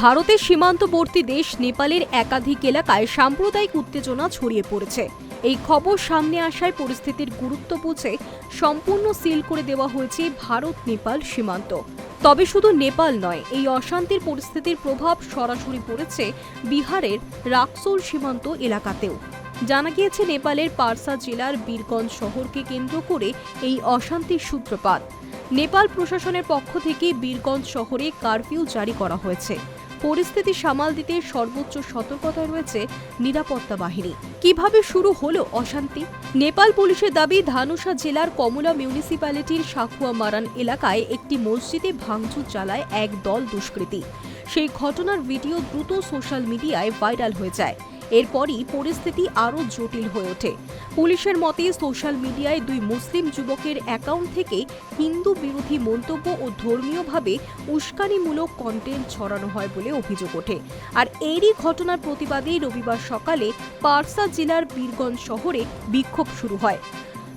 ভারতের সীমান্তবর্তী দেশ নেপালের একাধিক এলাকায় সাম্প্রদায়িক উত্তেজনা ছড়িয়ে পড়েছে। এই খবর সামনে আসায় পরিস্থিতির গুরুত্ব বুঝে সম্পূর্ণ সিল করে দেওয়া হয়েছে ভারত নেপাল সীমান্ত। তবে শুধু নেপাল নয়, এই অশান্তির পরিস্থিতির প্রভাব সরাসরি পড়েছে বিহারের রাক্সোল সীমান্ত এলাকাতেও। জানা গিয়েছে, নেপালের পারসা জেলার বীরগঞ্জ শহরকে কেন্দ্র করে এই অশান্তির সূত্রপাত। নেপাল প্রশাসনের পক্ষ থেকে বীরগঞ্জ শহরে কারফিউ জারি করা হয়েছে। পরিস্থিতি সামাল দিতে সর্বোচ্চ সতর্কতায় রয়েছে নিরাপত্তা বাহিনী। কিভাবে শুরু হলো অশান্তি? নেপাল পুলিশের দাবি, ধানুষা জেলার কমলা মিউনিসিপ্যালিটির সাকুয়া মারান এলাকায় একটি মসজিদে ভাঙচুর চালায় এক দল দুষ্কৃতী। সেই ঘটনার ভিডিও দ্রুত সোশ্যাল মিডিয়ায় ভাইরাল হয়ে যায়। এরপরই পরিস্থিতি আরও জটিল হয়ে ওঠে। পুলিশের মতে, সোশ্যাল মিডিয়ায় দুই মুসলিম যুবকের অ্যাকাউন্ট থেকে হিন্দু বিরোধী মন্তব্য ও ধর্মীয়ভাবে উস্কানিমূলক কন্টেন্ট ছড়ানো হয় বলে অভিযোগ ওঠে। আর এরই ঘটনার প্রতিবাদে রবিবার সকালে পারসা জেলার বীরগঞ্জ শহরে বিক্ষোভ শুরু হয়।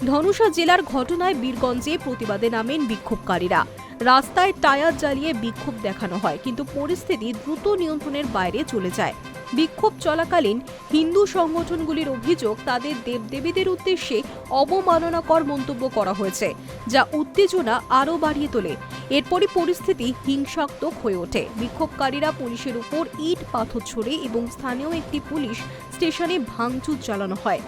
ধনুষা জেলার ঘটনায় বীরগঞ্জে প্রতিবাদে নামেন বিক্ষোভকারীরা। রাস্তায় টায়ার জ্বালিয়ে বিক্ষোভ দেখানো হয়, কিন্তু পরিস্থিতি দ্রুত নিয়ন্ত্রণের বাইরে চলে যায়। বিক্ষোভ চলাকালীন হিন্দু সংগঠনগুলির অভিযোগ, তাদের দেবদেবীদের উদ্দেশ্যে অবমাননাকর মন্তব্য করা হয়েছে, যা উত্তেজনা আরও বাড়িয়ে তোলে। এরপরই পরিস্থিতি হিংসাত্মক হয়ে ওঠে। বিক্ষোভকারীরা পুলিশের উপর ইট পাথর ছোড়ে এবং স্থানীয় একটি পুলিশ স্টেশনে ভাঙচুর চালানো হয়।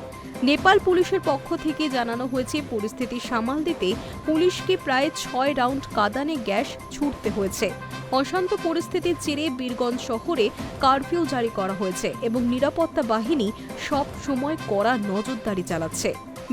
নেপাল পুলিশের পক্ষ থেকে জানানো হয়েছে, পরিস্থিতি সামাল দিতে পুলিশকে প্রায় 6 রাউন্ড কাঁদানে গ্যাস ছুড়তে হয়েছে। অশান্ত পরিস্থিতির জেরে বীরগঞ্জ শহরে কারফিউ জারি করা হয়েছে এবং নিরাপত্তা বাহিনী সব সময় কড়া নজরদারি চালাচ্ছে।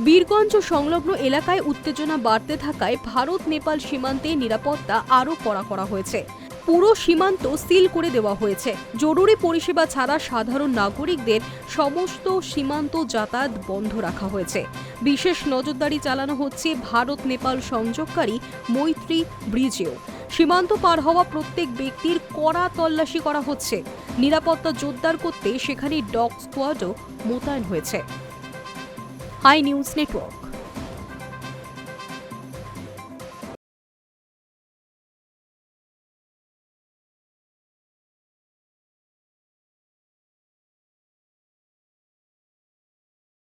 বীরগঞ্জ ও সংলগ্ন এলাকায় উত্তেজনা বাড়তে থাকায় ভারত নেপাল সীমান্তে নিরাপত্তা আরও কড়া করা হয়েছে। পুরো সীমান্ত সিল করে দেওয়া হয়েছে। জরুরি পরিষেবা ছাড়া সাধারণ নাগরিকদের সমস্ত সীমান্ত যাতায়াত বন্ধ রাখা হয়েছে। বিশেষ নজরদারি চালানো হচ্ছে ভারত নেপাল সংযোগকারী মৈত্রী ব্রিজেও। সীমান্ত পার হওয়া প্রত্যেক ব্যক্তির কড়া তল্লাশি করা হচ্ছে। নিরাপত্তা জোরদার করতে সেখানে ডগ স্কোয়াডও মোতায়েন হয়েছে। High news network.